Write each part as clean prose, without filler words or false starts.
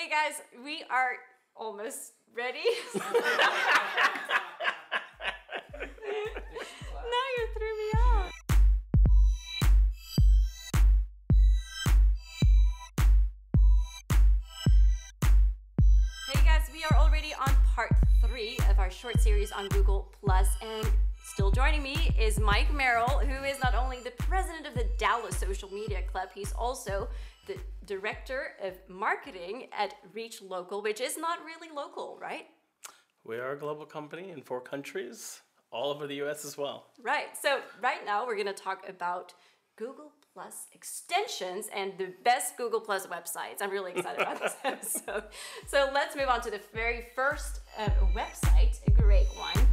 Okay, guys, we are almost ready. Now you threw me off. Hey guys, we are already on part 3 of our short series on Google+, and still joining me is Mike Merrill, who is not only the president of the Dallas Social Media Club, he's also the director of marketing at Reach Local, which is not really local, right? We are a global company in 4 countries, all over the US as well. Right, so right now we're gonna talk about Google+ extensions and the best Google+ websites. I'm really excited about this episode. So let's move on to the very first website, a great one,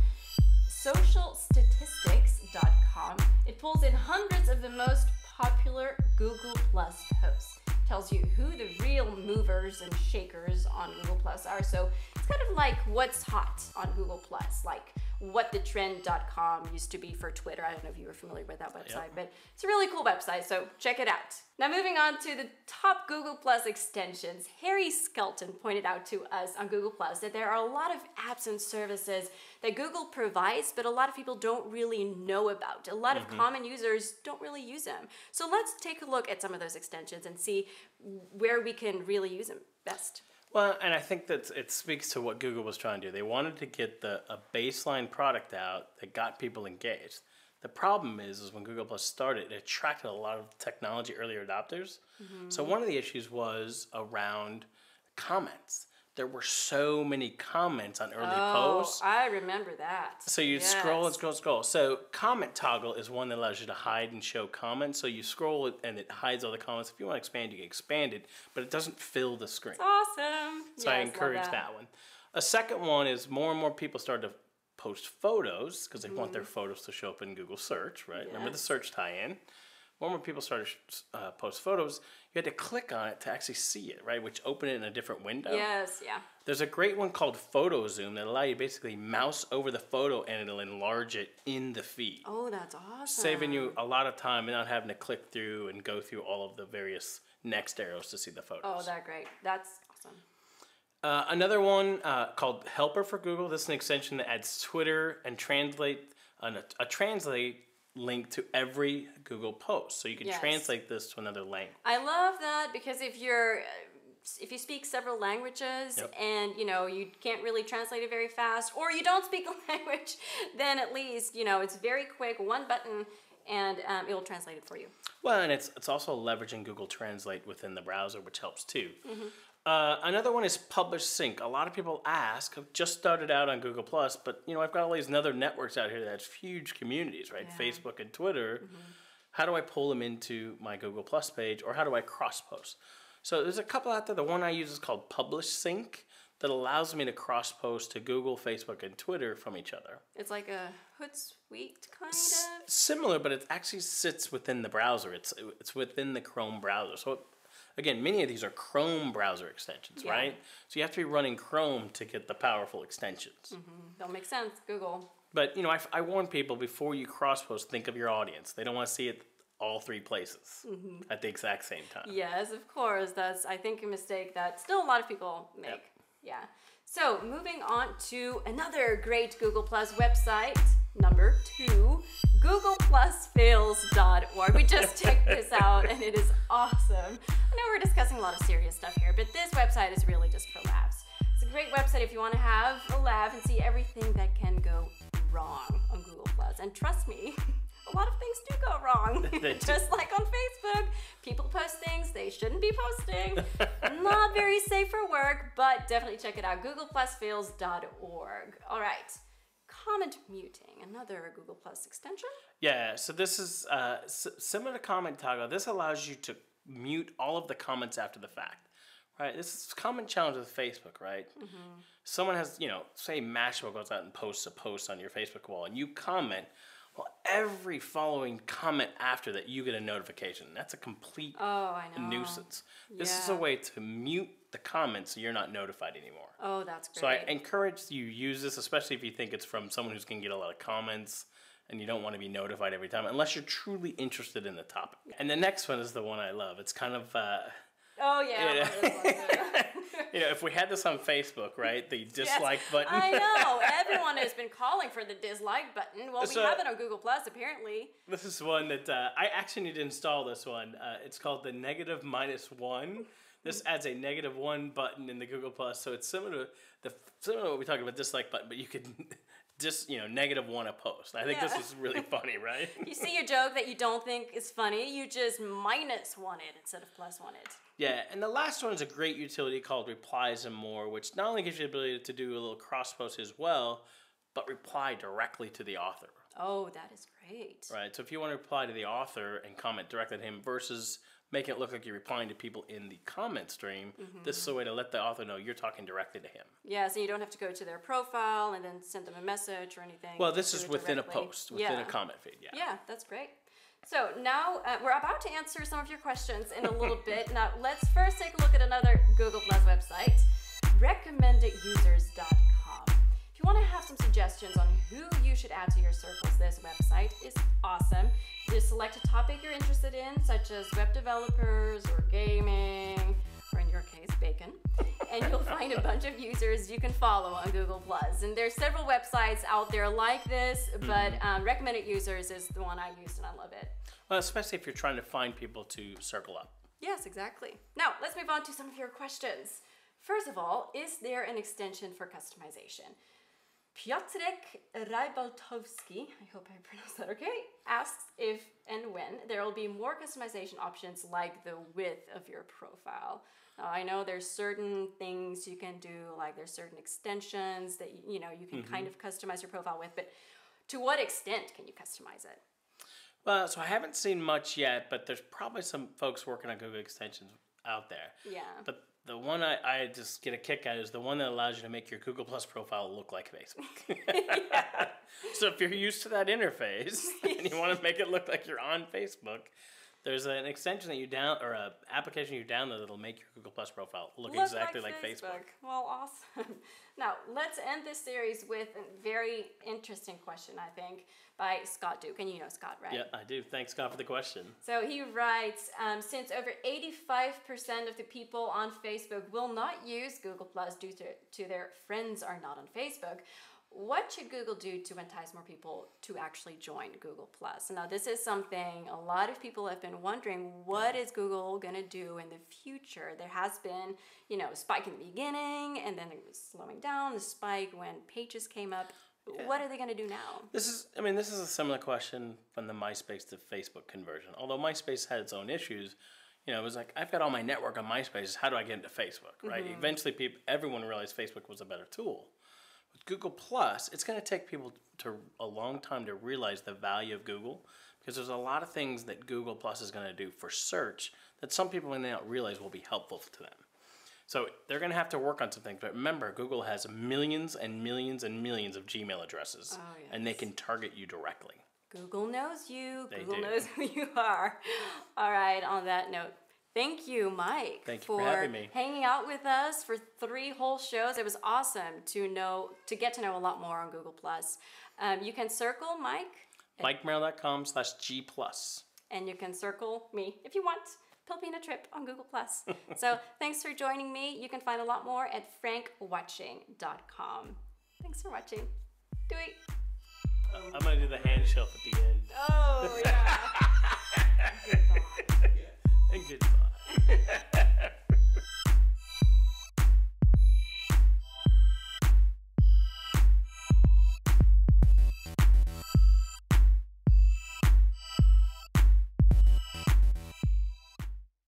socialstatistics.com. It pulls in hundreds of the most popular Google+ posts. Tells you who the real movers and shakers on Google+ are. So it's kind of like what's hot on Google+, like whatthetrend.com used to be for Twitter. I don't know if you were familiar with that website, but it's a really cool website, so check it out. Now moving on to the top Google+ extensions, Harry Skelton pointed out to us on Google+ that there are a lot of apps and services that Google provides, but a lot of people don't really know about. A lot of common users don't really use them. So let's take a look at some of those extensions and see where we can really use them best. Well, and I think that it speaks to what Google was trying to do. They wanted to get a baseline product out that got people engaged. The problem is when Google+ started, it attracted a lot of technology early adopters. So one of the issues was around comments. There were so many comments on early posts. Oh, I remember that. So you'd scroll and scroll and scroll. So comment toggle is one that allows you to hide and show comments. So you scroll it and it hides all the comments. If you want to expand, you can expand it, but it doesn't fill the screen. It's awesome. So I encourage that one. A second one is more and more people start to post photos because they want their photos to show up in Google search, right? Remember the search tie-in? More and more people started to post photos. You had to click on it to actually see it, right? Which opened it in a different window. Yes, yeah. There's a great one called Photo Zoom that allow you to basically mouse over the photo and it'll enlarge it in the feed. Oh, that's awesome. Saving you a lot of time and not having to click through and go through all of the various next arrows to see the photos. Oh, that's great. That's awesome. Another one called Helper for Google. This is an extension that adds Twitter and translate a translate link to every Google post, so you can translate this to another language. I love that because if you speak several languages and you can't really translate it very fast, or you don't speak the language, then at least it's very quick, one button, and it will translate it for you. Well, and it's also leveraging Google Translate within the browser, which helps too. Another one is Publish Sync. A lot of people ask, I've just started out on Google+, but I've got all these other networks out here that have huge communities, right? Yeah. Facebook and Twitter. How do I pull them into my Google+ page, or how do I cross-post? So there's a couple out there. The one I use is called Publish Sync that allows me to cross-post to Google, Facebook, and Twitter from each other. It's like a Hootsuite kind of? Similar, but it actually sits within the browser. It's within the Chrome browser. So again, many of these are Chrome browser extensions, right? So you have to be running Chrome to get the powerful extensions. Don't make sense, Google. But, I warn people, before you cross-post, think of your audience. They don't want to see it all 3 places at the exact same time. Yes, of course. That's, I think, a mistake that still a lot of people make. Yeah. So, moving on to another great Google+ website, number 2, Gplus.to. We just checked this out and it is awesome. I know we're discussing a lot of serious stuff here, but this website is really just for laughs. It's a great website if you want to have a laugh and see everything that can go wrong on Google+. And trust me, a lot of things do go wrong. Just like on Facebook, people post things they shouldn't be posting. Not very safe for work, but definitely check it out. Gplus.org. All right. Comment muting, another Google+ extension. Yeah, so this is similar to comment toggle. This allows you to mute all of the comments after the fact, right? This is a common challenge with Facebook, right? Someone has, say Mashable goes out and posts a post on your Facebook wall, and you comment. Well, every following comment after that, you get a notification. That's a complete nuisance. This is a way to mute the comments so you're not notified anymore. Oh, that's great. So I encourage you use this, especially if you think it's from someone who's going to get a lot of comments and you don't want to be notified every time, unless you're truly interested in the topic. And the next one is the one I love. It's kind of... oh, yeah. if we had this on Facebook, right, the dislike button. I know. Everyone has been calling for the dislike button. Well, we have it on Google Plus, apparently. This is one that I actually need to install this one. It's called the -1. This adds a -1 button in the Google Plus, so it's similar to what we talked about dislike button, but you could just -1 a post. I think this is really funny, right? You see a joke that you don't think is funny, you just -1 it instead of +1 it. Yeah, and the last one is a great utility called Replies and More, which not only gives you the ability to do a little cross post as well, but reply directly to the author. Oh, that is great. Right, so if you want to reply to the author and comment directly to him versus making it look like you're replying to people in the comment stream, this is a way to let the author know you're talking directly to him. Yeah, so you don't have to go to their profile and then send them a message or anything. Well, this is within a post, within a comment feed, Yeah, that's great. So now we're about to answer some of your questions in a little bit. Now let's first take a look at another Google Plus website, recommendedusers.com. If you want to have some suggestions on who you should add to your circles, this website is awesome. Just select a topic you're interested in, such as web developers or gaming, or in your case, bacon, and you'll find a bunch of users you can follow on Google+. And there's several websites out there like this, but Recommended Users is the one I used and I love it. Well, especially if you're trying to find people to circle up. Yes, exactly. Now, let's move on to some of your questions. First of all, is there an extension for customization? Piotrek Rybaltowski, I hope I pronounced that okay, asks if and when there will be more customization options like the width of your profile. Now, I know there's certain things you can do, like there's certain extensions that you can kind of customize your profile with, but to what extent can you customize it? Well, so I haven't seen much yet, but there's probably some folks working on Google extensions out there. Yeah. But the one I just get a kick out is the one that allows you to make your Google Plus profile look like Facebook. So if you're used to that interface and you want to make it look like you're on Facebook, there's an extension that you or an application you download that'll make your Google Plus profile look exactly like Facebook. Well, awesome. Now, let's end this series with a very interesting question, I think, by Scott Duke. And you know Scott, right? Yeah, I do. Thanks, Scott, for the question. So he writes, since over 85% of the people on Facebook will not use Google Plus due to their friends are not on Facebook, what should Google do to entice more people to actually join Google+? Now, this is something a lot of people have been wondering, what is Google going to do in the future? There has been, a spike in the beginning, and then it was slowing down, the spike when pages came up. Yeah. What are they going to do now? This is a similar question from the MySpace to Facebook conversion. Although MySpace had its own issues, it was like, I've got all my network on MySpace, how do I get into Facebook, right? Eventually, everyone realized Facebook was a better tool. With Google Plus, it's going to take people a long time to realize the value of Google, because there's a lot of things that Google Plus is going to do for search that some people may not realize will be helpful to them. So they're going to have to work on some things. But remember, Google has millions and millions and millions of Gmail addresses, and they can target you directly. Google knows you. Google knows who you are. All right, on that note, thank you, Mike, Thank you for having me. Hanging out with us for 3 whole shows. It was awesome to get to know a lot more on Google+. You can circle Mike. MikeMerrill.com/Gplus. And you can circle me if you want. Pelpina Trip on Google+. So thanks for joining me. You can find a lot more at Frankwatching.com. Thanks for watching. Do it. I'm going to do the hand shelf at the end. Oh, yeah. Goodbye. And goodbye.